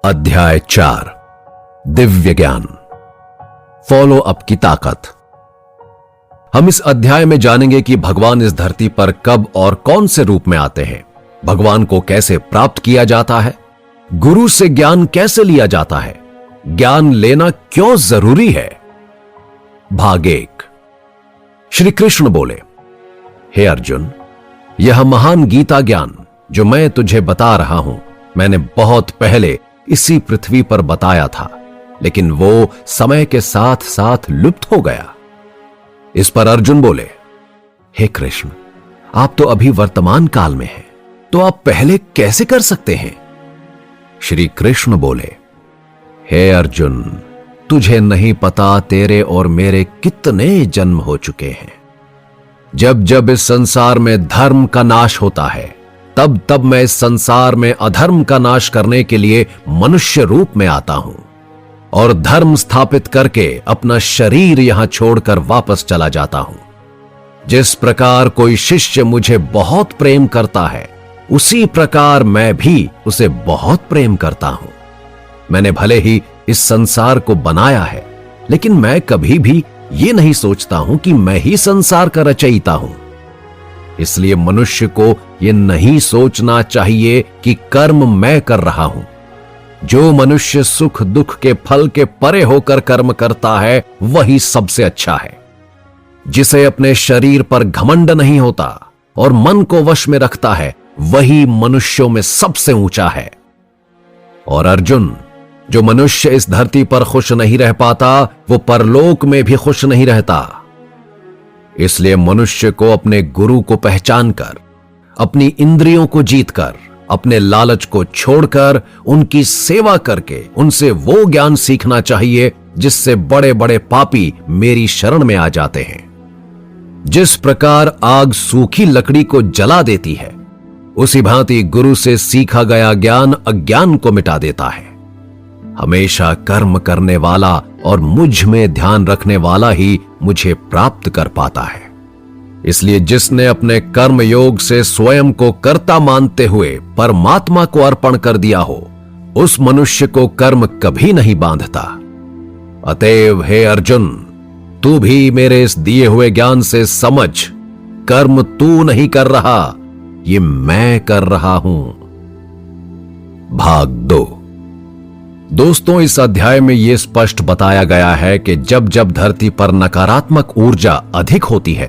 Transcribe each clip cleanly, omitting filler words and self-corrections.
अध्याय 4 दिव्य ज्ञान follow up की ताकत। हम इस अध्याय में जानेंगे कि भगवान इस धरती पर कब और कौन से रूप में आते हैं, भगवान को कैसे प्राप्त किया जाता है, गुरु से ज्ञान कैसे लिया जाता है, ज्ञान लेना क्यों जरूरी है। भाग 1। श्री कृष्ण बोले, हे अर्जुन, यह महान गीता ज्ञान जो मैं तुझे बता रहा हूं, मैंने बहुत पहले इसी पृथ्वी पर बताया था, लेकिन वो समय के साथ साथ लुप्त हो गया। इस पर अर्जुन बोले, हे कृष्ण, आप तो अभी वर्तमान काल में हैं, तो आप पहले कैसे कर सकते हैं। श्री कृष्ण बोले, हे अर्जुन, तुझे नहीं पता तेरे और मेरे कितने जन्म हो चुके हैं। जब जब इस संसार में धर्म का नाश होता है, तब तब मैं इस संसार में अधर्म का नाश करने के लिए मनुष्य रूप में आता हूं और धर्म स्थापित करके अपना शरीर यहां छोड़कर वापस चला जाता हूं। जिस प्रकार कोई शिष्य मुझे बहुत प्रेम करता है, उसी प्रकार मैं भी उसे बहुत प्रेम करता हूं। मैंने भले ही इस संसार को बनाया है, लेकिन मैं कभी भी ये नहीं सोचता हूं कि मैं ही संसार का रचयिता हूं। इसलिए मनुष्य को यह नहीं सोचना चाहिए कि कर्म मैं कर रहा हूं। जो मनुष्य सुख दुख के फल के परे होकर कर्म करता है, वही सबसे अच्छा है। जिसे अपने शरीर पर घमंड नहीं होता और मन को वश में रखता है, वही मनुष्यों में सबसे ऊंचा है। और अर्जुन, जो मनुष्य इस धरती पर खुश नहीं रह पाता, वो परलोक में भी खुश नहीं रहता। इसलिए मनुष्य को अपने गुरु को पहचानकर, अपनी इंद्रियों को जीतकर, अपने लालच को छोड़कर, उनकी सेवा करके उनसे वो ज्ञान सीखना चाहिए जिससे बड़े बड़े पापी मेरी शरण में आ जाते हैं। जिस प्रकार आग सूखी लकड़ी को जला देती है, उसी भांति गुरु से सीखा गया ज्ञान अज्ञान को मिटा देता है। हमेशा कर्म करने वाला और मुझ में ध्यान रखने वाला ही मुझे प्राप्त कर पाता है। इसलिए जिसने अपने कर्म योग से स्वयं को कर्ता मानते हुए परमात्मा को अर्पण कर दिया हो, उस मनुष्य को कर्म कभी नहीं बांधता। अतएव हे अर्जुन, तू भी मेरे इस दिए हुए ज्ञान से समझ, कर्म तू नहीं कर रहा, ये मैं कर रहा हूं। भाग 2। दोस्तों, इस अध्याय में यह स्पष्ट बताया गया है कि जब जब धरती पर नकारात्मक ऊर्जा अधिक होती है,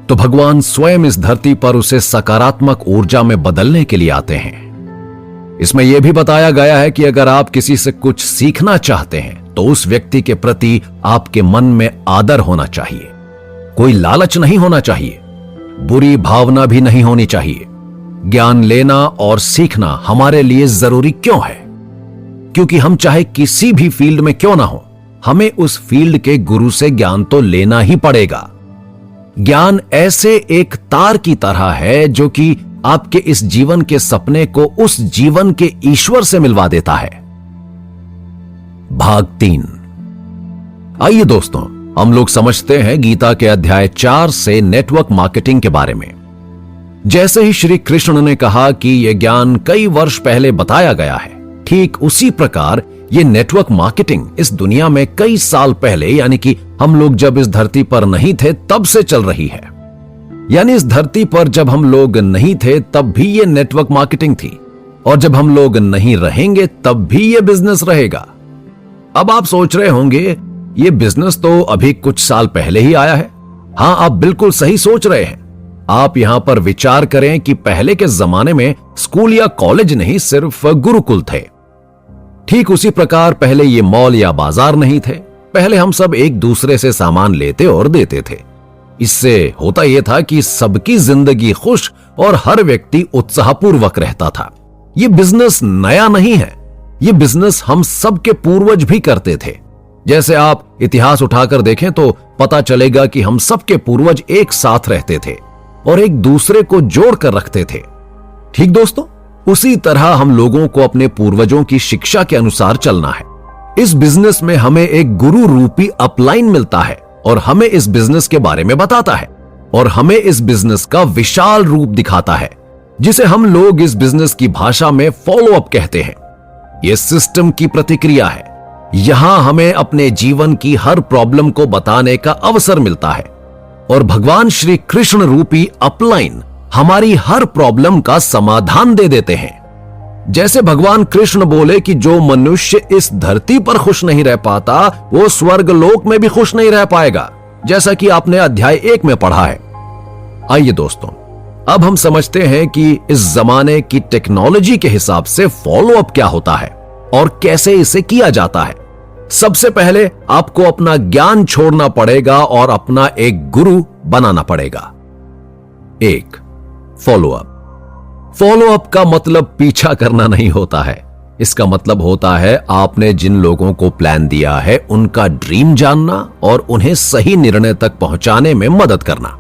तो भगवान स्वयं इस धरती पर उसे सकारात्मक ऊर्जा में बदलने के लिए आते हैं। इसमें यह भी बताया गया है कि अगर आप किसी से कुछ सीखना चाहते हैं, तो उस व्यक्ति के प्रति आपके मन में आदर होना चाहिए। कोई लालच नहीं होना चाहिए, बुरी भावना भी नहीं होनी चाहिए। ज्ञान लेना और सीखना हमारे लिए जरूरी क्यों है? क्योंकि हम चाहे किसी भी फील्ड में क्यों ना हो, हमें उस फील्ड के गुरु से ज्ञान तो लेना ही पड़ेगा। ज्ञान ऐसे एक तार की तरह है जो कि आपके इस जीवन के सपने को उस जीवन के ईश्वर से मिलवा देता है। भाग 3। आइए दोस्तों, हम लोग समझते हैं गीता के अध्याय 4 से नेटवर्क मार्केटिंग के बारे में। जैसे ही श्री कृष्ण ने कहा कि यह ज्ञान कई वर्ष पहले बताया गया है, ठीक उसी प्रकार ये नेटवर्क मार्केटिंग इस दुनिया में कई साल पहले, यानी कि हम लोग जब इस धरती पर नहीं थे तब से चल रही है। यानी इस धरती पर जब हम लोग नहीं थे तब भी ये नेटवर्क मार्केटिंग थी, और जब हम लोग नहीं रहेंगे तब भी ये बिजनेस रहेगा। अब आप सोच रहे होंगे, ये बिजनेस तो अभी कुछ साल पहले ही आया है। हां, आप बिल्कुल सही सोच रहे हैं। आप यहां पर विचार करें कि पहले के जमाने में स्कूल या कॉलेज नहीं, सिर्फ गुरुकुल थे। ठीक उसी प्रकार पहले ये मॉल या बाजार नहीं थे। पहले हम सब एक दूसरे से सामान लेते और देते थे। इससे होता यह था कि सबकी जिंदगी खुश और हर व्यक्ति उत्साहपूर्वक रहता था। ये बिजनेस नया नहीं है, ये बिजनेस हम सब के पूर्वज भी करते थे। जैसे आप इतिहास उठाकर देखें तो पता चलेगा कि हम सब के पूर्वज एक साथ रहते थे और एक दूसरे को जोड़कर रखते थे। ठीक दोस्तों, उसी तरह हम लोगों को अपने पूर्वजों की शिक्षा के अनुसार चलना है। इस बिजनेस में हमें एक गुरु रूपी अपलाइन मिलता है और हमें इस बिजनेस के बारे में बताता है और हमें इस बिजनेस का विशाल रूप दिखाता है, जिसे हम लोग इस बिजनेस की भाषा में फॉलो अप कहते हैं। यह सिस्टम की प्रतिक्रिया है। यहां हमें अपने जीवन की हर प्रॉब्लम को बताने का अवसर मिलता है और भगवान श्री कृष्ण रूपी अपलाइन हमारी हर प्रॉब्लम का समाधान दे देते हैं। जैसे भगवान कृष्ण बोले कि जो मनुष्य इस धरती पर खुश नहीं रह पाता वो स्वर्ग लोक में भी खुश नहीं रह पाएगा, जैसा कि आपने अध्याय 1 में पढ़ा है। आइए दोस्तों, अब हम समझते हैं कि इस जमाने की टेक्नोलॉजी के हिसाब से फॉलो अप क्या होता है और कैसे इसे किया जाता है। सबसे पहले आपको अपना ज्ञान छोड़ना पड़ेगा और अपना एक गुरु बनाना पड़ेगा। 1. Follow up. फॉलो अप का मतलब पीछा करना नहीं होता है। इसका मतलब होता है आपने जिन लोगों को प्लान दिया है उनका ड्रीम जानना और उन्हें सही निर्णय तक पहुंचाने में मदद करना।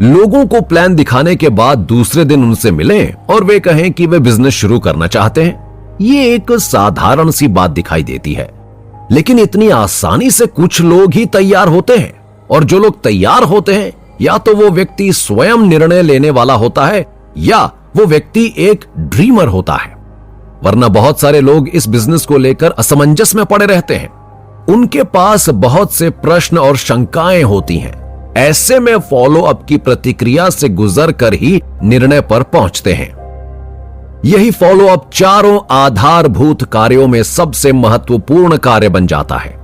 लोगों को प्लान दिखाने के बाद दूसरे दिन उनसे मिलें और वे कहें कि वे बिजनेस शुरू करना चाहते हैं। ये एक साधारण सी बात दिखाई देती है, लेकिन इतनी आसानी से कुछ लोग ही तैयार होते हैं। और जो लोग तैयार होते हैं या तो वो व्यक्ति स्वयं निर्णय लेने वाला होता है या वो व्यक्ति एक ड्रीमर होता है। वरना बहुत सारे लोग इस बिजनेस को लेकर असमंजस में पड़े रहते हैं। उनके पास बहुत से प्रश्न और शंकाएं होती हैं। ऐसे में फॉलो अप की प्रतिक्रिया से गुजर कर ही निर्णय पर पहुंचते हैं। यही फॉलो अप चारों आधारभूत कार्यों में सबसे महत्वपूर्ण कार्य बन जाता है।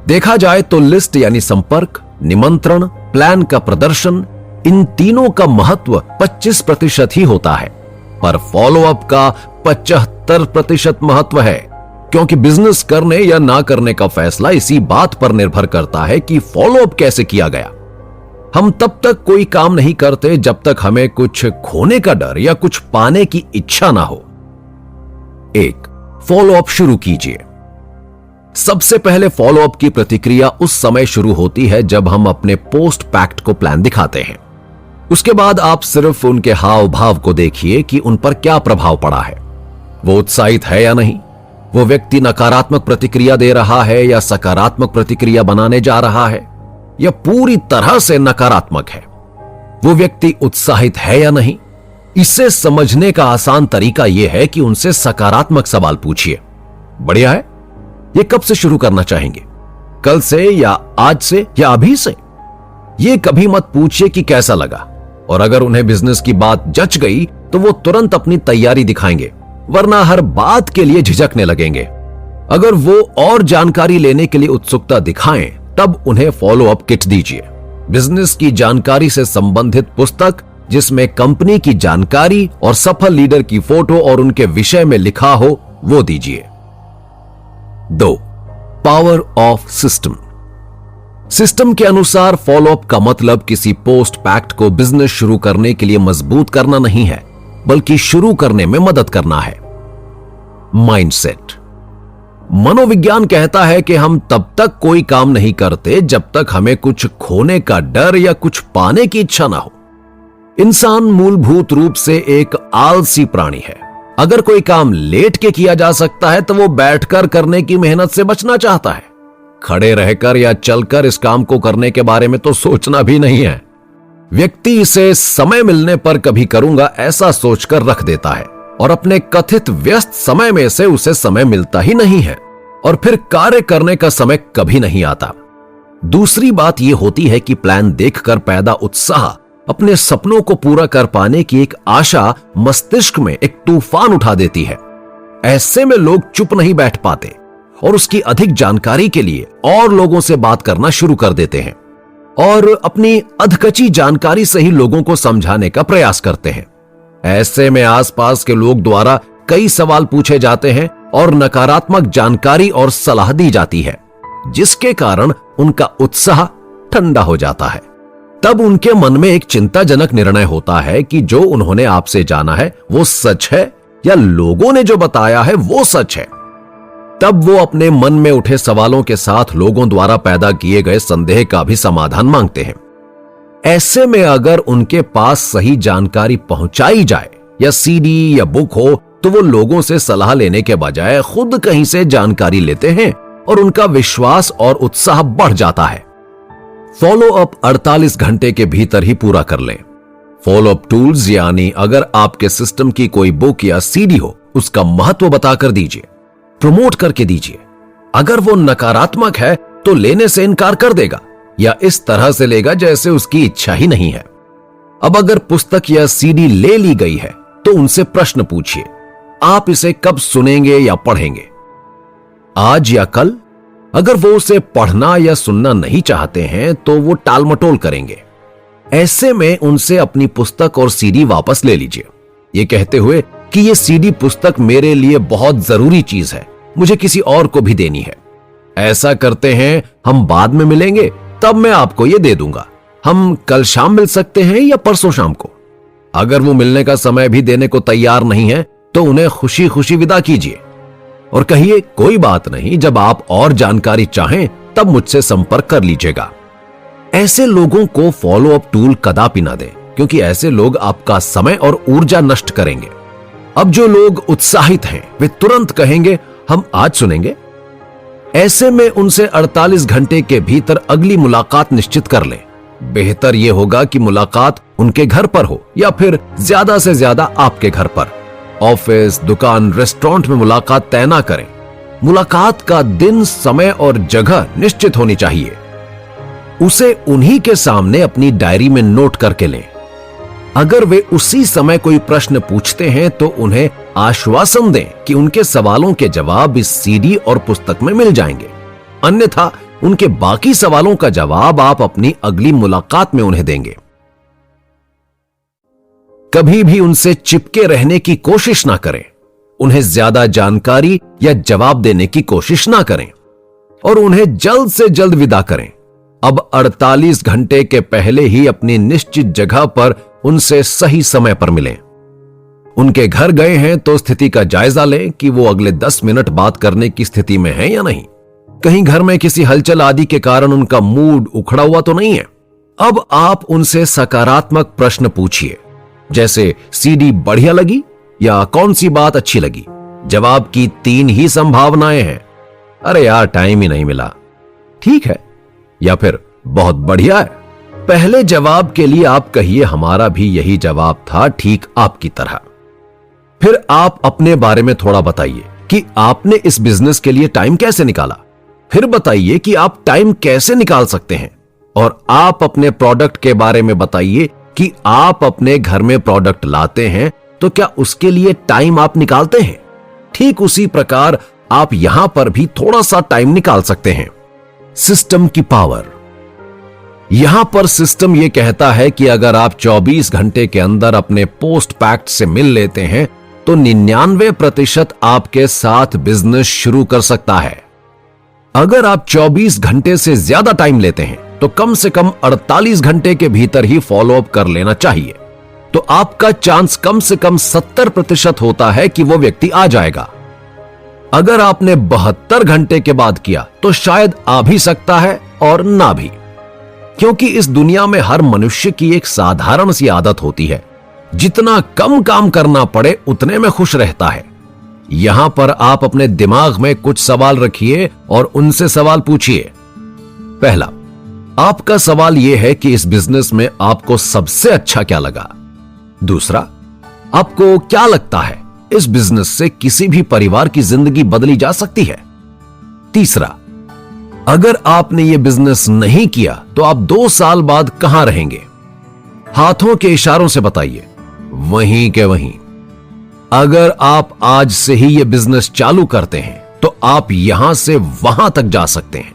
देखा जाए तो लिस्ट यानी संपर्क, निमंत्रण, प्लान का प्रदर्शन, इन तीनों का महत्व 25% ही होता है, पर फॉलो अप का 75% महत्व है, क्योंकि बिजनेस करने या ना करने का फैसला इसी बात पर निर्भर करता है कि फॉलो अप कैसे किया गया। हम तब तक कोई काम नहीं करते जब तक हमें कुछ खोने का डर या कुछ पाने की इच्छा ना हो। 1. फॉलो अप शुरू कीजिए। सबसे पहले फॉलो अप की प्रतिक्रिया उस समय शुरू होती है जब हम अपने पोस्ट पैक्ट को प्लान दिखाते हैं। उसके बाद आप सिर्फ उनके हाव भाव को देखिए कि उन पर क्या प्रभाव पड़ा है। वो उत्साहित है या नहीं, वो व्यक्ति नकारात्मक प्रतिक्रिया दे रहा है या सकारात्मक प्रतिक्रिया बनाने जा रहा है या पूरी तरह से नकारात्मक है। वो व्यक्ति उत्साहित है या नहीं, इसे समझने का आसान तरीका यह है कि उनसे सकारात्मक सवाल पूछिए। बढ़िया है, ये कब से शुरू करना चाहेंगे? कल से या आज से या अभी से? ये कभी मत पूछिए कि कैसा लगा, और अगर उन्हें बिजनेस की बात जच गई तो वो तुरंत अपनी तैयारी दिखाएंगे, वरना हर बात के लिए झिझकने लगेंगे। अगर वो और जानकारी लेने के लिए उत्सुकता दिखाएं तब उन्हें फॉलो अप किट दीजिए। बिजनेस की जानकारी से संबंधित पुस्तक जिसमें कंपनी की जानकारी और सफल लीडर की फोटो और उनके विषय में लिखा हो वो दीजिए। 2. Power of system. सिस्टम के अनुसार फॉलो अप का मतलब किसी पोस्ट पैक्ट को बिजनेस शुरू करने के लिए मजबूत करना नहीं है, बल्कि शुरू करने में मदद करना है। माइंडसेट। मनोविज्ञान कहता है कि हम तब तक कोई काम नहीं करते जब तक हमें कुछ खोने का डर या कुछ पाने की इच्छा ना हो। इंसान मूलभूत रूप से एक आलसी प्राणी है। अगर कोई काम लेट के किया जा सकता है तो वो बैठकर करने की मेहनत से बचना चाहता है। खड़े रहकर या चलकर इस काम को करने के बारे में तो सोचना भी नहीं है। व्यक्ति इसे समय मिलने पर कभी करूंगा ऐसा सोचकर रख देता है और अपने कथित व्यस्त समय में से उसे समय मिलता ही नहीं है और फिर कार्य करने का समय कभी नहीं आता। दूसरी बात यह होती है कि प्लान देखकर पैदा उत्साह अपने सपनों को पूरा कर पाने की एक आशा मस्तिष्क में एक तूफान उठा देती है। ऐसे में लोग चुप नहीं बैठ पाते और उसकी अधिक जानकारी के लिए और लोगों से बात करना शुरू कर देते हैं और अपनी अधकची जानकारी से ही लोगों को समझाने का प्रयास करते हैं। ऐसे में आसपास के लोग द्वारा कई सवाल पूछे जाते हैं और नकारात्मक जानकारी और सलाह दी जाती है, जिसके कारण उनका उत्साह ठंडा हो जाता है। तब उनके मन में एक चिंताजनक निर्णय होता है कि जो उन्होंने आपसे जाना है वो सच है या लोगों ने जो बताया है वो सच है। तब वो अपने मन में उठे सवालों के साथ लोगों द्वारा पैदा किए गए संदेह का भी समाधान मांगते हैं। ऐसे में अगर उनके पास सही जानकारी पहुंचाई जाए या सीडी या बुक हो तो वो लोगों से सलाह लेने के बजाय खुद कहीं से जानकारी लेते हैं और उनका विश्वास और उत्साह बढ़ जाता है। फॉलो अप 48 घंटे के भीतर ही पूरा कर लें। फॉलो अप टूल्स यानी अगर आपके सिस्टम की कोई बुक या सीडी हो उसका महत्व बताकर दीजिए। प्रमोट करके दीजिए। अगर वो नकारात्मक है तो लेने से इनकार कर देगा या इस तरह से लेगा जैसे उसकी इच्छा ही नहीं है। अब अगर पुस्तक या सीडी ले ली गई है तो उनसे प्रश्न पूछिए, आप इसे कब सुनेंगे या पढ़ेंगे, आज या कल? अगर वो उसे पढ़ना या सुनना नहीं चाहते हैं तो वो टालमटोल करेंगे। ऐसे में उनसे अपनी पुस्तक और सीडी वापस ले लीजिए, ये कहते हुए कि ये सीडी पुस्तक मेरे लिए बहुत जरूरी चीज है, मुझे किसी और को भी देनी है। ऐसा करते हैं, हम बाद में मिलेंगे, तब मैं आपको ये दे दूंगा। हम कल शाम मिल सकते हैं या परसों शाम को। अगर वो मिलने का समय भी देने को तैयार नहीं है तो उन्हें खुशी खुशी विदा कीजिए और कहिए, कोई बात नहीं, जब आप और जानकारी चाहें तब मुझसे संपर्क कर लीजिएगा। ऐसे लोगों को फॉलो अप टूल कदापि ना दें, क्योंकि ऐसे लोग आपका समय और ऊर्जा नष्ट करेंगे। अब जो लोग उत्साहित हैं वे तुरंत कहेंगे, हम आज सुनेंगे। ऐसे में उनसे 48 घंटे के भीतर अगली मुलाकात निश्चित कर लें। बेहतर यह होगा कि मुलाकात उनके घर पर हो या फिर ज्यादा से ज्यादा आपके घर पर। ऑफिस, दुकान, रेस्टोरेंट में मुलाकात तय ना करें। मुलाकात का दिन, समय और जगह निश्चित होनी चाहिए। उसे उन्हीं के सामने अपनी डायरी में नोट करके लें। अगर वे उसी समय कोई प्रश्न पूछते हैं तो उन्हें आश्वासन दें कि उनके सवालों के जवाब इस सीडी और पुस्तक में मिल जाएंगे। अन्यथा उनके बाकी सवालों का जवाब आप अपनी अगली मुलाकात में उन्हें देंगे। कभी भी उनसे चिपके रहने की कोशिश ना करें। उन्हें ज्यादा जानकारी या जवाब देने की कोशिश ना करें और उन्हें जल्द से जल्द विदा करें। अब 48 घंटे के पहले ही अपनी निश्चित जगह पर उनसे सही समय पर मिलें। उनके घर गए हैं तो स्थिति का जायजा लें कि वो अगले 10 मिनट बात करने की स्थिति में हैं या नहीं। कहीं घर में किसी हलचल आदि के कारण उनका मूड उखड़ा हुआ तो नहीं है। अब आप उनसे सकारात्मक प्रश्न पूछिए, जैसे सीडी बढ़िया लगी या कौन सी बात अच्छी लगी। जवाब की 3 ही संभावनाएं हैं, अरे यार टाइम ही नहीं मिला, ठीक है, या फिर बहुत बढ़िया है। पहले जवाब के लिए आप कहिए, हमारा भी यही जवाब था, ठीक आपकी तरह। फिर आप अपने बारे में थोड़ा बताइए कि आपने इस बिजनेस के लिए टाइम कैसे निकाला। फिर बताइए कि आप टाइम कैसे निकाल सकते हैं और आप अपने प्रोडक्ट के बारे में बताइए कि आप अपने घर में प्रोडक्ट लाते हैं तो क्या उसके लिए टाइम आप निकालते हैं। ठीक उसी प्रकार आप यहां पर भी थोड़ा सा टाइम निकाल सकते हैं। सिस्टम की पावर। यहां पर सिस्टम यह कहता है कि अगर आप 24 घंटे के अंदर अपने पोस्ट पैक्ट से मिल लेते हैं तो 99% आपके साथ बिजनेस शुरू कर सकता है। अगर आप 24 घंटे से ज्यादा टाइम लेते हैं तो कम से कम 48 घंटे के भीतर ही फॉलो अप कर लेना चाहिए। तो आपका चांस कम से कम 70% होता है कि वो व्यक्ति आ जाएगा। अगर आपने 72 घंटे के बाद किया तो शायद आ भी सकता है और ना भी, क्योंकि इस दुनिया में हर मनुष्य की एक साधारण सी आदत होती है, जितना कम काम करना पड़े उतने में खुश रहता है। यहां पर आप अपने दिमाग में कुछ सवाल रखिए और उनसे सवाल पूछिए। पहला, आपका सवाल यह है कि इस बिजनेस में आपको सबसे अच्छा क्या लगा। दूसरा, आपको क्या लगता है इस बिजनेस से किसी भी परिवार की जिंदगी बदली जा सकती है। तीसरा, अगर आपने यह बिजनेस नहीं किया तो आप 2 साल बाद कहां रहेंगे। हाथों के इशारों से बताइए, वहीं के वहीं। अगर आप आज से ही यह बिजनेस चालू करते हैं तो आप यहां से वहां तक जा सकते हैं।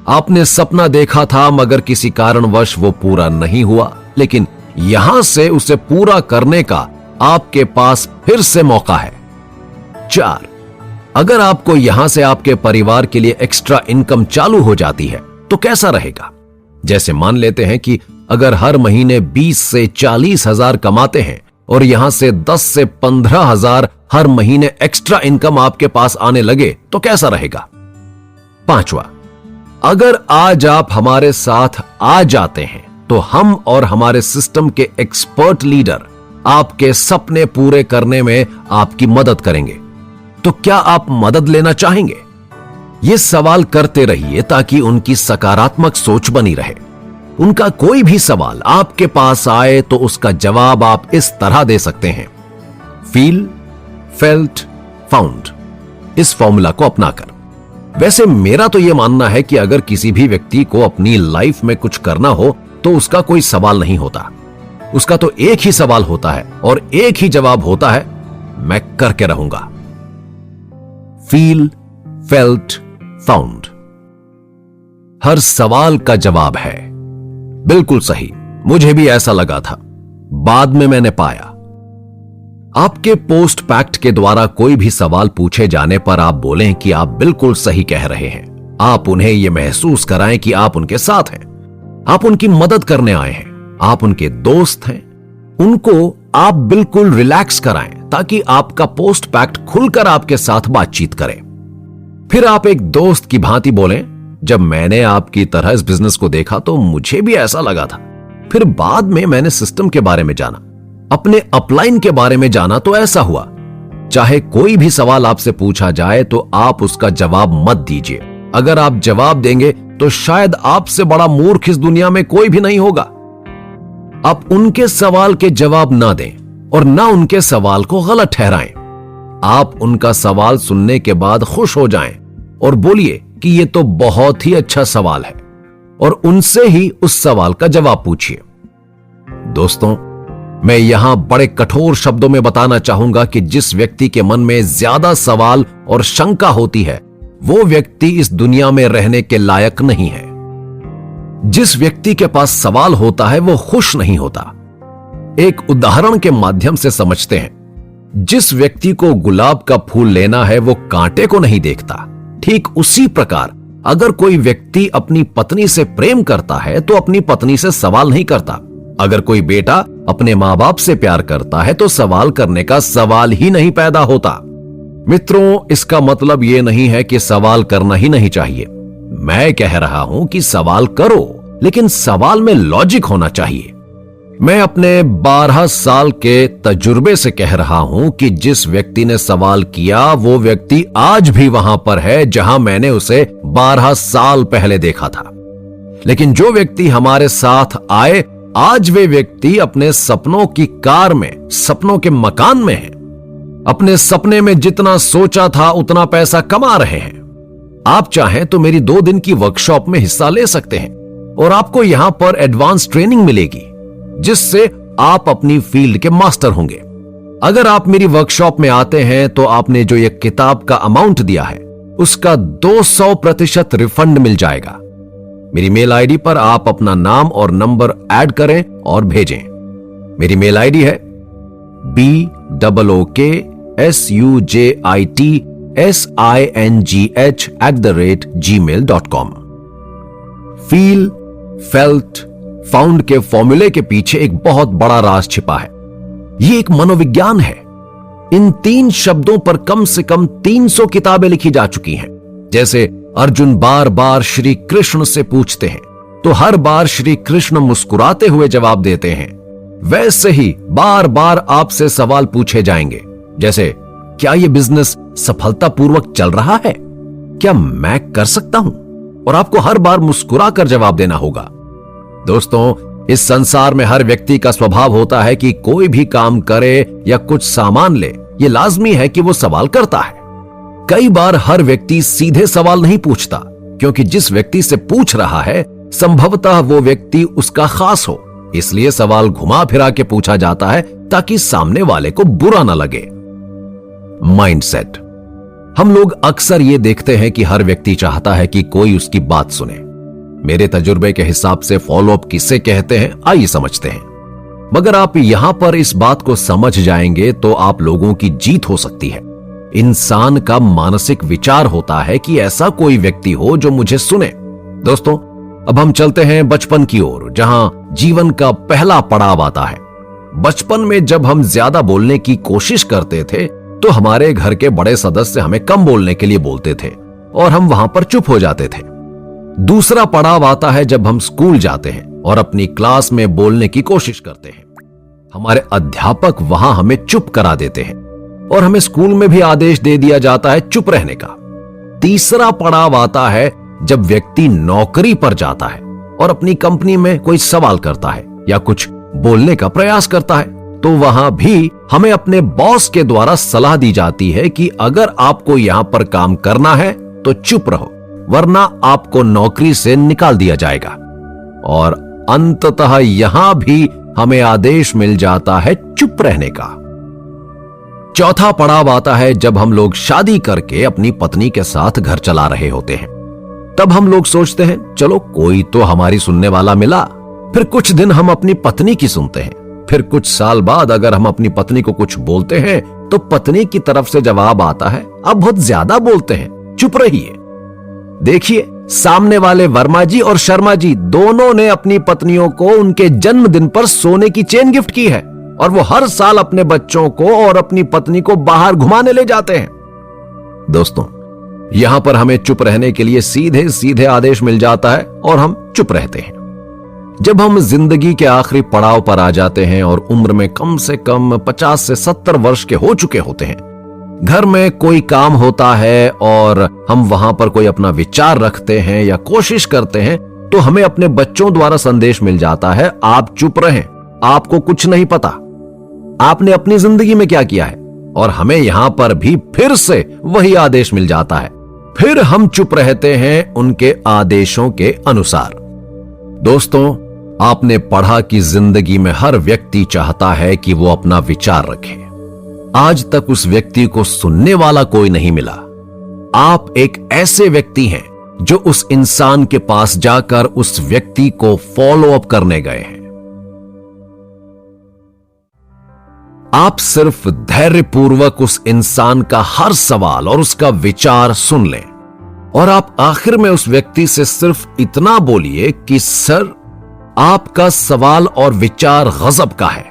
आपने सपना देखा था मगर किसी कारणवश वो पूरा नहीं हुआ, लेकिन यहां से उसे पूरा करने का आपके पास फिर से मौका है। 4, अगर आपको यहां से आपके परिवार के लिए एक्स्ट्रा इनकम चालू हो जाती है तो कैसा रहेगा। जैसे मान लेते हैं कि अगर हर महीने 20 से 40 हजार कमाते हैं और यहां से 10 से 15 हजार हर महीने एक्स्ट्रा इनकम आपके पास आने लगे तो कैसा रहेगा। 5वां, अगर आज आप हमारे साथ आ जाते हैं तो हम और हमारे सिस्टम के एक्सपर्ट लीडर आपके सपने पूरे करने में आपकी मदद करेंगे। तो क्या आप मदद लेना चाहेंगे। ये सवाल करते रहिए ताकि उनकी सकारात्मक सोच बनी रहे। उनका कोई भी सवाल आपके पास आए तो उसका जवाब आप इस तरह दे सकते हैं, फील, फेल्ट, फाउंड। इस फॉर्मूला को अपनाकर। वैसे मेरा तो यह मानना है कि अगर किसी भी व्यक्ति को अपनी लाइफ में कुछ करना हो तो उसका कोई सवाल नहीं होता, उसका तो एक ही सवाल होता है और एक ही जवाब होता है, मैं करके रहूंगा। Feel, felt, found. हर सवाल का जवाब है। बिल्कुल सही, मुझे भी ऐसा लगा था, बाद में मैंने पाया। आपके पोस्ट पैक्ट के द्वारा कोई भी सवाल पूछे जाने पर आप बोलें कि आप बिल्कुल सही कह रहे हैं। आप उन्हें यह महसूस कराएं कि आप उनके साथ हैं, आप उनकी मदद करने आए हैं, आप उनके दोस्त हैं। उनको आप बिल्कुल रिलैक्स कराएं ताकि आपका पोस्ट पैक्ट खुलकर आपके साथ बातचीत करे। फिर आप एक दोस्त की भांति बोलें, जब मैंने आपकी तरह इस बिजनेस को देखा तो मुझे भी ऐसा लगा था। फिर बाद में मैंने सिस्टम के बारे में जाना, अपने अपलाइन के बारे में जाना तो ऐसा हुआ। चाहे कोई भी सवाल आपसे पूछा जाए तो आप उसका जवाब मत दीजिए। अगर आप जवाब देंगे तो शायद आपसे बड़ा मूर्ख इस दुनिया में कोई भी नहीं होगा। आप उनके सवाल के जवाब ना दें और ना उनके सवाल को गलत ठहराएं। आप उनका सवाल सुनने के बाद खुश हो जाएं और बोलिए कि यह तो बहुत ही अच्छा सवाल है और उनसे ही उस सवाल का जवाब पूछिए। दोस्तों, मैं यहां बड़े कठोर शब्दों में बताना चाहूंगा कि जिस व्यक्ति के मन में ज्यादा सवाल और शंका होती है वो व्यक्ति इस दुनिया में रहने के लायक नहीं है। जिस व्यक्ति के पास सवाल होता है वो खुश नहीं होता। एक उदाहरण के माध्यम से समझते हैं। जिस व्यक्ति को गुलाब का फूल लेना है वो कांटे को नहीं देखता। ठीक उसी प्रकार अगर कोई व्यक्ति अपनी पत्नी से प्रेम करता है तो अपनी पत्नी से सवाल नहीं करता। अगर कोई बेटा अपने मां बाप से प्यार करता है तो सवाल करने का सवाल ही नहीं पैदा होता। मित्रों, इसका मतलब यह नहीं है कि सवाल करना ही नहीं चाहिए। मैं कह रहा हूं कि सवाल करो, लेकिन सवाल में लॉजिक होना चाहिए। मैं अपने 12 साल के तजुर्बे से कह रहा हूं कि जिस व्यक्ति ने सवाल किया वो व्यक्ति आज भी वहां पर है जहां मैंने उसे 12 साल पहले देखा था। लेकिन जो व्यक्ति हमारे साथ आए, आज वे व्यक्ति अपने सपनों की कार में, सपनों के मकान में हैं। अपने सपने में जितना सोचा था उतना पैसा कमा रहे हैं। आप चाहें तो मेरी 2 दिन की वर्कशॉप में हिस्सा ले सकते हैं और आपको यहां पर एडवांस ट्रेनिंग मिलेगी जिससे आप अपनी फील्ड के मास्टर होंगे। अगर आप मेरी वर्कशॉप में आते हैं तो आपने जो यह किताब का अमाउंट दिया है उसका 200% रिफंड मिल जाएगा। मेरी मेल आईडी पर आप अपना नाम और नंबर ऐड करें और भेजें। मेरी मेल आईडी है BOOKSUJITSINGH@gmail.com। फील, फेल्ट, फाउंड के फॉर्मूले के पीछे एक बहुत बड़ा राज छिपा है। यह एक मनोविज्ञान है। इन 3 शब्दों पर कम से कम 300 किताबें लिखी जा चुकी हैं। जैसे अर्जुन बार बार श्री कृष्ण से पूछते हैं तो हर बार श्री कृष्ण मुस्कुराते हुए जवाब देते हैं, वैसे ही बार बार आपसे सवाल पूछे जाएंगे। जैसे, क्या यह बिजनेस सफलतापूर्वक चल रहा है? क्या मैं कर सकता हूं? और आपको हर बार मुस्कुराकर जवाब देना होगा। दोस्तों, इस संसार में हर व्यक्ति का स्वभाव होता है कि कोई भी काम करे या कुछ सामान ले, यह लाजमी है कि वो सवाल करता है। कई बार हर व्यक्ति सीधे सवाल नहीं पूछता क्योंकि जिस व्यक्ति से पूछ रहा है संभवतः वो व्यक्ति उसका खास हो, इसलिए सवाल घुमा फिरा के पूछा जाता है ताकि सामने वाले को बुरा ना लगे। माइंडसेट। हम लोग अक्सर ये देखते हैं कि हर व्यक्ति चाहता है कि कोई उसकी बात सुने। मेरे तजुर्बे के हिसाब से फॉलोअप किसे कहते हैं, आइए समझते हैं। मगर आप यहां पर इस बात को समझ जाएंगे तो आप लोगों की जीत हो सकती है। इंसान का मानसिक विचार होता है कि ऐसा कोई व्यक्ति हो जो मुझे सुने। दोस्तों, अब हम चलते हैं बचपन की ओर, जहां जीवन का पहला पड़ाव आता है। बचपन में जब हम ज्यादा बोलने की कोशिश करते थे तो हमारे घर के बड़े सदस्य हमें कम बोलने के लिए बोलते थे और हम वहां पर चुप हो जाते थे। दूसरा पड़ाव आता है जब हम स्कूल जाते हैं और अपनी क्लास में बोलने की कोशिश करते हैं। हमारे अध्यापक वहां हमें चुप करा देते हैं और हमें स्कूल में भी आदेश दे दिया जाता है चुप रहने का। तीसरा पड़ाव आता है जब व्यक्ति नौकरी पर जाता है और अपनी कंपनी में कोई सवाल करता है या कुछ बोलने का प्रयास करता है, तो वहां भी हमें अपने बॉस के द्वारा सलाह दी जाती है कि अगर आपको यहां पर काम करना है तो चुप रहो, वरना आपको नौकरी से निकाल दिया जाएगा। और अंततः यहां भी हमें आदेश मिल जाता है चुप रहने का। चौथा पड़ाव आता है जब हम लोग शादी करके अपनी पत्नी के साथ घर चला रहे होते हैं। तब हम लोग सोचते हैं चलो कोई तो हमारी सुनने वाला मिला। फिर कुछ दिन हम अपनी पत्नी की सुनते हैं। फिर कुछ साल बाद अगर हम अपनी पत्नी को कुछ बोलते हैं तो पत्नी की तरफ से जवाब आता है आप बहुत ज्यादा बोलते हैं, चुप रहिए। देखिए, सामने वाले वर्मा जी और शर्मा जी दोनों ने अपनी पत्नियों को उनके जन्मदिन पर सोने की चेन गिफ्ट की है और वो हर साल अपने बच्चों को और अपनी पत्नी को बाहर घुमाने ले जाते हैं। दोस्तों, यहां पर हमें चुप रहने के लिए सीधे सीधे आदेश मिल जाता है और हम चुप रहते हैं। जब हम जिंदगी के आखिरी पड़ाव पर आ जाते हैं और उम्र में कम से कम 50 से 70 वर्ष के हो चुके होते हैं, घर में कोई काम होता है और हम वहां पर कोई अपना विचार रखते हैं या कोशिश करते हैं, तो हमें अपने बच्चों द्वारा संदेश मिल जाता है आप चुप रहें, आपको कुछ नहीं पता, आपने अपनी जिंदगी में क्या किया है। और हमें यहां पर भी फिर से वही आदेश मिल जाता है। फिर हम चुप रहते हैं उनके आदेशों के अनुसार। दोस्तों, आपने पढ़ा कि जिंदगी में हर व्यक्ति चाहता है कि वो अपना विचार रखे। आज तक उस व्यक्ति को सुनने वाला कोई नहीं मिला। आप एक ऐसे व्यक्ति हैं जो उस इंसान के पास जाकर उस व्यक्ति को फॉलो अप करने गए हैं। आप सिर्फ धैर्यपूर्वक उस इंसान का हर सवाल और उसका विचार सुन लें और आप आखिर में उस व्यक्ति से सिर्फ इतना बोलिए कि सर, आपका सवाल और विचार गजब का है।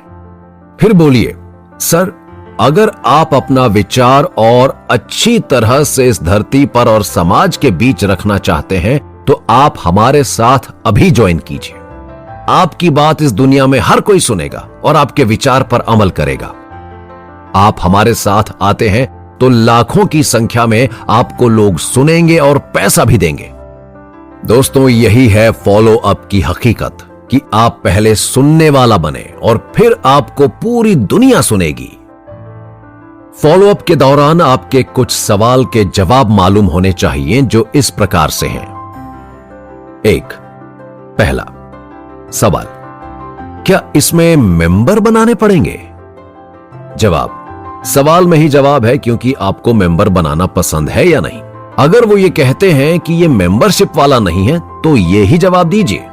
फिर बोलिए सर, अगर आप अपना विचार और अच्छी तरह से इस धरती पर और समाज के बीच रखना चाहते हैं तो आप हमारे साथ अभी ज्वाइन कीजिए। आपकी बात इस दुनिया में हर कोई सुनेगा और आपके विचार पर अमल करेगा। आप हमारे साथ आते हैं तो लाखों की संख्या में आपको लोग सुनेंगे और पैसा भी देंगे। दोस्तों, यही है फॉलो अप की हकीकत कि आप पहले सुनने वाला बने और फिर आपको पूरी दुनिया सुनेगी। फॉलो अप के दौरान आपके कुछ सवाल के जवाब मालूम होने चाहिए जो इस प्रकार से हैं। 1. पहला सवाल, क्या इसमें मेंबर बनाने पड़ेंगे? जवाब, सवाल में ही जवाब है क्योंकि आपको मेंबर बनाना पसंद है या नहीं। अगर वो ये कहते हैं कि ये मेंबरशिप वाला नहीं है तो ये ही जवाब दीजिए।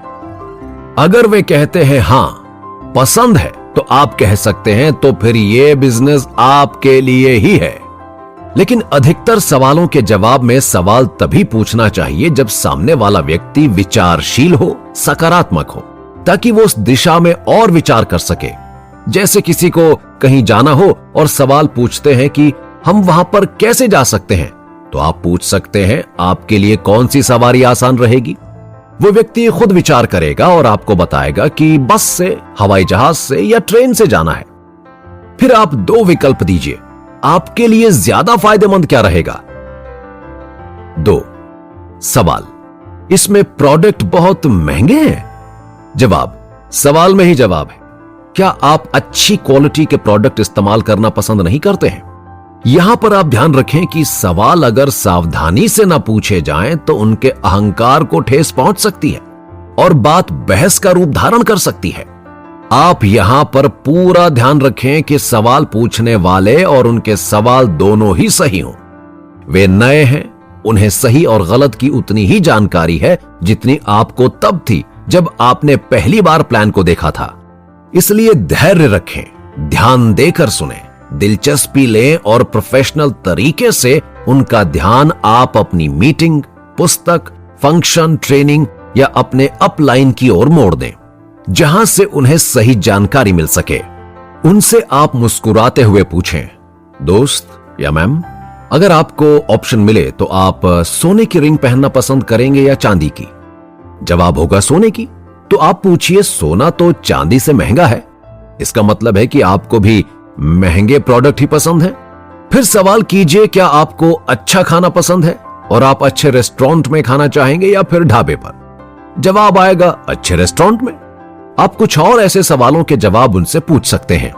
अगर वे कहते हैं हां पसंद है तो आप कह सकते हैं तो फिर ये बिजनेस आपके लिए ही है। लेकिन अधिकतर सवालों के जवाब में सवाल तभी पूछना चाहिए जब सामने वाला व्यक्ति विचारशील हो, सकारात्मक हो, ताकि वो उस दिशा में और विचार कर सके। जैसे किसी को कहीं जाना हो और सवाल पूछते हैं कि हम वहां पर कैसे जा सकते हैं, तो आप पूछ सकते हैं आपके लिए कौन सी सवारी आसान रहेगी। वो व्यक्ति खुद विचार करेगा और आपको बताएगा कि बस से, हवाई जहाज से या ट्रेन से जाना है। फिर आप 2 विकल्प दीजिए, आपके लिए ज्यादा फायदेमंद क्या रहेगा। 2. सवाल, इसमें प्रोडक्ट बहुत महंगे हैं? जवाब, सवाल में ही जवाब है। क्या आप अच्छी क्वालिटी के प्रोडक्ट इस्तेमाल करना पसंद नहीं करते हैं? यहां पर आप ध्यान रखें कि सवाल अगर सावधानी से ना पूछे जाएं तो उनके अहंकार को ठेस पहुंच सकती है और बात बहस का रूप धारण कर सकती है। आप यहां पर पूरा ध्यान रखें कि सवाल पूछने वाले और उनके सवाल दोनों ही सही हों। वे नए हैं, उन्हें सही और गलत की उतनी ही जानकारी है जितनी आपको तब थी जब आपने पहली बार प्लान को देखा था। इसलिए धैर्य रखें, ध्यान देकर सुनें, दिलचस्पी लें और प्रोफेशनल तरीके से उनका ध्यान आप अपनी मीटिंग, पुस्तक, फंक्शन, ट्रेनिंग या अपने अपलाइन की ओर मोड़ दें, जहां से उन्हें सही जानकारी मिल सके। उनसे आप मुस्कुराते हुए पूछें, दोस्त या मैम, अगर आपको ऑप्शन मिले तो आप सोने की रिंग पहनना पसंद करेंगे या चांदी की? जवाब होगा सोने की। तो आप पूछिए, सोना तो चांदी से महंगा है, इसका मतलब है कि आपको भी महंगे प्रोडक्ट ही पसंद है। फिर सवाल कीजिए, क्या आपको अच्छा खाना पसंद है और आप अच्छे रेस्टोरेंट में खाना चाहेंगे या फिर ढाबे पर? जवाब आएगा अच्छे रेस्टोरेंट में। आप कुछ और ऐसे सवालों के जवाब उनसे पूछ सकते हैं।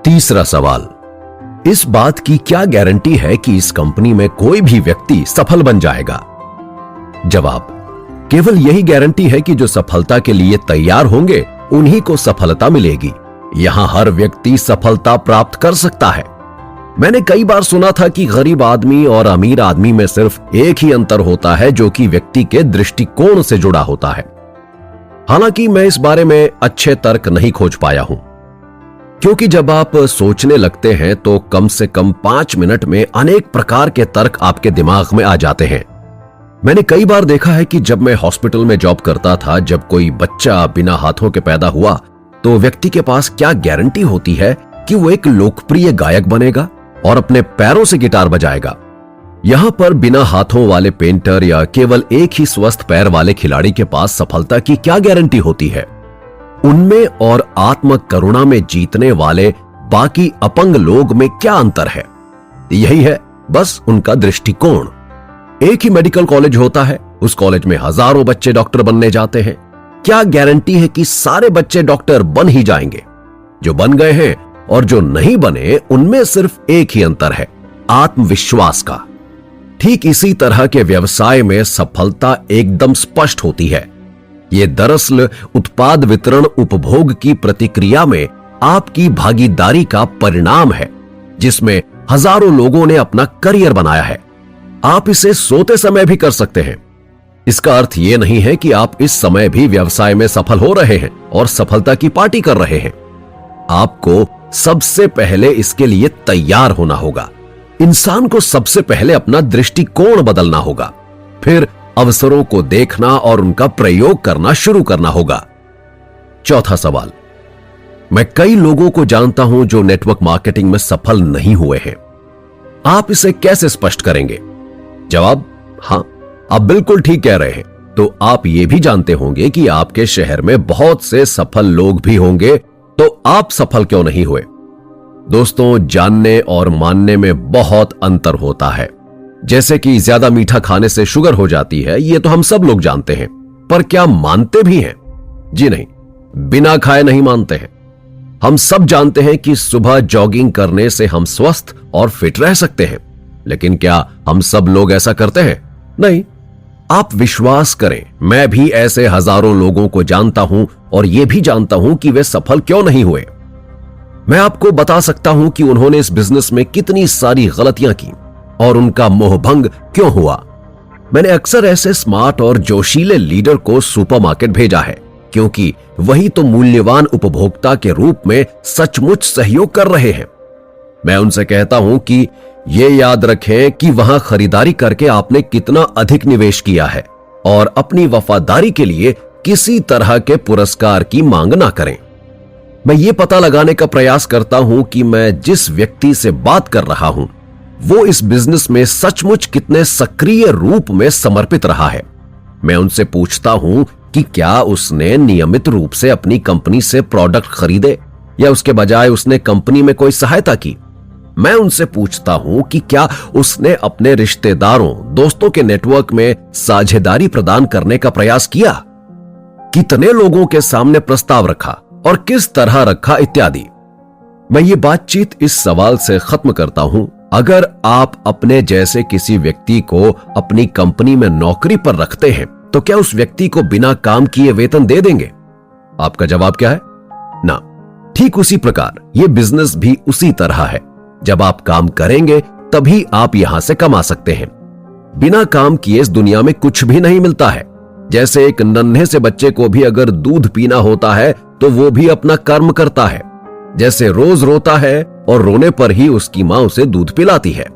तीसरा सवाल, इस बात की क्या गारंटी है कि इस कंपनी में कोई भी व्यक्ति सफल बन जाएगा? जवाब, केवल यही गारंटी है कि जो सफलता के लिए तैयार होंगे उन्हीं को सफलता मिलेगी। यहां हर व्यक्ति सफलता प्राप्त कर सकता है। मैंने कई बार सुना था कि गरीब आदमी और अमीर आदमी में सिर्फ एक ही अंतर होता है, जो कि व्यक्ति के दृष्टिकोण से जुड़ा होता है। हालांकि मैं इस बारे में अच्छे तर्क नहीं खोज पाया हूं, क्योंकि जब आप सोचने लगते हैं तो कम से कम 5 मिनट में अनेक प्रकार के तर्क आपके दिमाग में आ जाते हैं। मैंने कई बार देखा है कि जब मैं हॉस्पिटल में जॉब करता था, जब कोई बच्चा बिना हाथों के पैदा हुआ तो व्यक्ति के पास क्या गारंटी होती है कि वो एक लोकप्रिय गायक बनेगा और अपने पैरों से गिटार बजाएगा। यहां पर बिना हाथों वाले पेंटर या केवल एक ही स्वस्थ पैर वाले खिलाड़ी के पास सफलता की क्या गारंटी होती है? उनमें और आत्म करुणा में जीतने वाले बाकी अपंग लोग में क्या अंतर है? यही है बस उनका दृष्टिकोण। एक ही मेडिकल कॉलेज होता है, उस कॉलेज में हजारों बच्चे डॉक्टर बनने जाते हैं। क्या गारंटी है कि सारे बच्चे डॉक्टर बन ही जाएंगे? जो बन गए हैं और जो नहीं बने, उनमें सिर्फ एक ही अंतर है, आत्मविश्वास का। ठीक इसी तरह के व्यवसाय में सफलता एकदम स्पष्ट होती है। ये दरअसल उत्पाद वितरण उपभोग की प्रतिक्रिया में आपकी भागीदारी का परिणाम है, जिसमें हजारों लोगों ने अपना करियर बनाया है। आप इसे सोते समय भी कर सकते हैं। इसका अर्थ यह नहीं है कि आप इस समय भी व्यवसाय में सफल हो रहे हैं और सफलता की पार्टी कर रहे हैं। आपको सबसे पहले इसके लिए तैयार होना होगा। इंसान को सबसे पहले अपना दृष्टिकोण बदलना होगा, फिर अवसरों को देखना और उनका प्रयोग करना शुरू करना होगा। चौथा सवाल, मैं कई लोगों को जानता हूं जो नेटवर्क मार्केटिंग में सफल नहीं हुए हैं। आप इसे कैसे स्पष्ट करेंगे? जवाब, हां, आप बिल्कुल ठीक कह रहे हैं। तो आप ये भी जानते होंगे कि आपके शहर में बहुत से सफल लोग भी होंगे, तो आप सफल क्यों नहीं हुए? दोस्तों, जानने और मानने में बहुत अंतर होता है। जैसे कि ज्यादा मीठा खाने से शुगर हो जाती है, ये तो हम सब लोग जानते हैं, पर क्या मानते भी हैं? जी नहीं, बिना खाए नहीं मानते हैं। हम सब जानते हैं कि सुबह जॉगिंग करने से हम स्वस्थ और फिट रह सकते हैं, लेकिन क्या हम सब लोग ऐसा करते हैं? नहीं। आप विश्वास करें, मैं भी ऐसे हजारों लोगों को जानता हूं और यह भी जानता हूं कि वे सफल क्यों नहीं हुए। मैं आपको बता सकता हूं कि उन्होंने इस बिजनेस में कितनी सारी गलतियां की और उनका मोहभंग क्यों हुआ। मैंने अक्सर ऐसे स्मार्ट और जोशीले लीडर को सुपरमार्केट भेजा है, क्योंकि वही तो मूल्यवान उपभोक्ता के रूप में सचमुच सहयोग कर रहे हैं। मैं उनसे कहता हूं कि ये याद रखें कि वहां खरीदारी करके आपने कितना अधिक निवेश किया है और अपनी वफादारी के लिए किसी तरह के पुरस्कार की मांग ना करें। मैं ये पता लगाने का प्रयास करता हूं कि मैं जिस व्यक्ति से बात कर रहा हूं वो इस बिजनेस में सचमुच कितने सक्रिय रूप में समर्पित रहा है। मैं उनसे पूछता हूं कि क्या उसने नियमित रूप से अपनी कंपनी से प्रोडक्ट खरीदे या उसके बजाय उसने कंपनी में कोई सहायता की। मैं उनसे पूछता हूं कि क्या उसने अपने रिश्तेदारों, दोस्तों के नेटवर्क में साझेदारी प्रदान करने का प्रयास किया, कितने लोगों के सामने प्रस्ताव रखा और किस तरह रखा, इत्यादि। मैं ये बातचीत इस सवाल से खत्म करता हूं, अगर आप अपने जैसे किसी व्यक्ति को अपनी कंपनी में नौकरी पर रखते हैं तो क्या उस व्यक्ति को बिना काम किए वेतन दे देंगे? आपका जवाब क्या है? ना। ठीक उसी प्रकार यह बिजनेस भी उसी तरह है। जब आप काम करेंगे तभी आप यहां से कमा सकते हैं। बिना काम किए इस दुनिया में कुछ भी नहीं मिलता है। जैसे एक नन्हे से बच्चे को भी अगर दूध पीना होता है तो वो भी अपना कर्म करता है। जैसे रोज रोता है और रोने पर ही उसकी मां उसे दूध पिलाती है,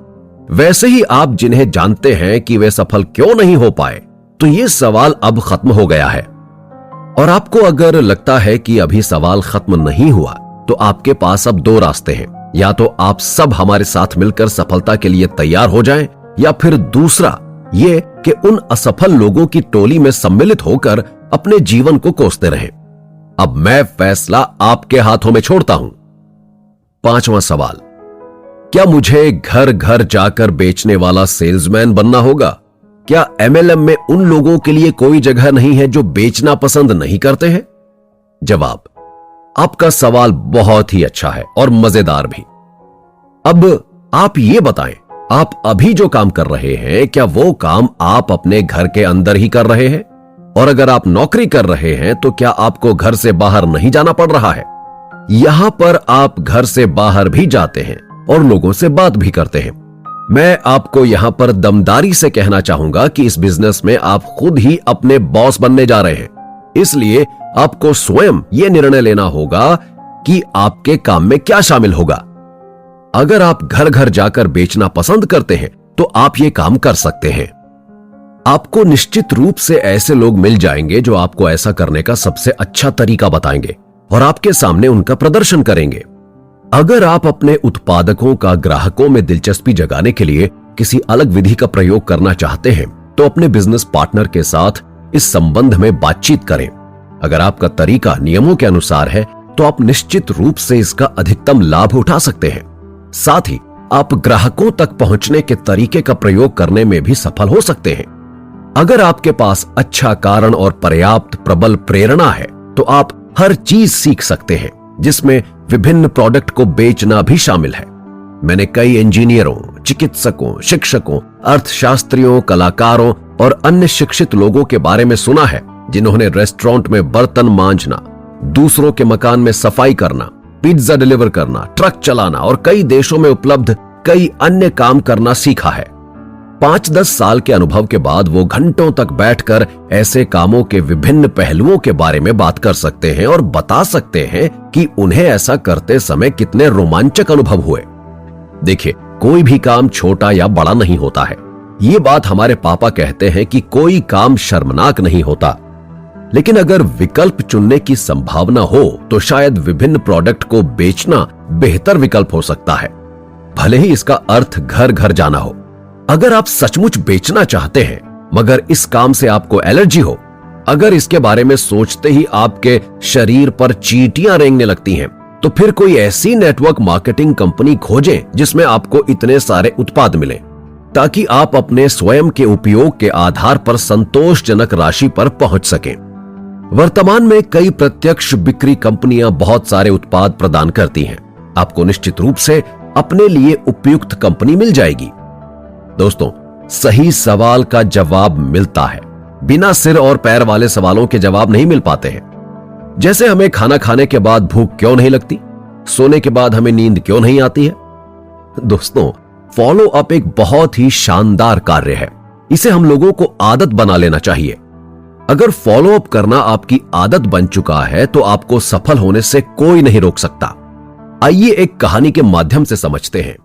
वैसे ही आप जिन्हें जानते हैं कि वे सफल क्यों नहीं हो पाए, तो ये सवाल अब खत्म हो गया है। और आपको अगर लगता है कि अभी सवाल खत्म नहीं हुआ, तो आपके पास अब दो रास्ते हैं। या तो आप सब हमारे साथ मिलकर सफलता के लिए तैयार हो जाएं, या फिर दूसरा ये कि उन असफल लोगों की टोली में सम्मिलित होकर अपने जीवन को कोसते रहें। अब मैं फैसला आपके हाथों में छोड़ता हूं। पांचवां सवाल, क्या मुझे घर घर जाकर बेचने वाला सेल्समैन बनना होगा? क्या एमएलएम में उन लोगों के लिए कोई जगह नहीं है जो बेचना पसंद नहीं करते हैं? जवाब, आपका सवाल बहुत ही अच्छा है और मजेदार भी। अब आप ये बताएं, आप अभी जो काम कर रहे हैं, क्या वो काम आप अपने घर के अंदर ही कर रहे हैं? और अगर आप नौकरी कर रहे हैं तो क्या आपको घर से बाहर नहीं जाना पड़ रहा है? यहां पर आप घर से बाहर भी जाते हैं और लोगों से बात भी करते हैं। मैं आपको यहां पर दमदारी से कहना चाहूंगा कि इस बिजनेस में आप खुद ही अपने बॉस बनने जा रहे हैं। इसलिए आपको स्वयं यह निर्णय लेना होगा कि आपके काम में क्या शामिल होगा। अगर आप घर घर जाकर बेचना पसंद करते हैं तो आप ये काम कर सकते हैं। आपको निश्चित रूप से ऐसे लोग मिल जाएंगे जो आपको ऐसा करने का सबसे अच्छा तरीका बताएंगे और आपके सामने उनका प्रदर्शन करेंगे। अगर आप अपने उत्पादकों का ग्राहकों में दिलचस्पी जगाने के लिए किसी अलग विधि का प्रयोग करना चाहते हैं तो अपने बिजनेस पार्टनर के साथ इस संबंध में बातचीत करें। अगर आपका तरीका नियमों के अनुसार है तो आप निश्चित रूप से इसका अधिकतम लाभ उठा सकते हैं। साथ ही आप ग्राहकों तक पहुंचने के तरीके का प्रयोग करने में भी सफल हो सकते हैं। अगर आपके पास अच्छा कारण और पर्याप्त प्रबल प्रेरणा है तो आप हर चीज सीख सकते हैं, जिसमें विभिन्न प्रोडक्ट को बेचना भी शामिल है। मैंने कई इंजीनियरों, चिकित्सकों, शिक्षकों, अर्थशास्त्रियों, कलाकारों और अन्य शिक्षित लोगों के बारे में सुना है जिन्होंने रेस्टोरेंट में बर्तन मांजना, दूसरों के मकान में सफाई करना, पिज्जा डिलीवर करना, ट्रक चलाना और कई देशों में उपलब्ध कई अन्य काम करना सीखा है। 5-10 साल के अनुभव के बाद वो घंटों तक बैठकर ऐसे कामों के विभिन्न पहलुओं के बारे में बात कर सकते हैं और बता सकते हैं कि उन्हें ऐसा करते समय कितने रोमांचक अनुभव हुए। देखिए, कोई भी काम छोटा या बड़ा नहीं होता है। ये बात हमारे पापा कहते हैं कि कोई काम शर्मनाक नहीं होता, लेकिन अगर विकल्प चुनने की संभावना हो तो शायद विभिन्न प्रोडक्ट को बेचना बेहतर विकल्प हो सकता है, भले ही इसका अर्थ घर घर जाना हो। अगर आप सचमुच बेचना चाहते हैं मगर इस काम से आपको एलर्जी हो, अगर इसके बारे में सोचते ही आपके शरीर पर चींटियां रेंगने लगती हैं, तो फिर कोई ऐसी नेटवर्क मार्केटिंग कंपनी खोजें जिसमें आपको इतने सारे उत्पाद मिलें, ताकि आप अपने स्वयं के उपयोग के आधार पर संतोषजनक राशि पर पहुंच सकें। वर्तमान में कई प्रत्यक्ष बिक्री कंपनियां बहुत सारे उत्पाद प्रदान करती हैं। आपको निश्चित रूप से अपने लिए उपयुक्त कंपनी मिल जाएगी। दोस्तों, सही सवाल का जवाब मिलता है, बिना सिर और पैर वाले सवालों के जवाब नहीं मिल पाते हैं। जैसे हमें खाना खाने के बाद भूख क्यों नहीं लगती, सोने के बाद हमें नींद क्यों नहीं आती है। दोस्तों, फॉलो अप एक बहुत ही शानदार कार्य है। इसे हम लोगों को आदत बना लेना चाहिए। अगर फॉलो अप करना आपकी आदत बन चुका है तो आपको सफल होने से कोई नहीं रोक सकता। आइए एक कहानी के माध्यम से समझते हैं।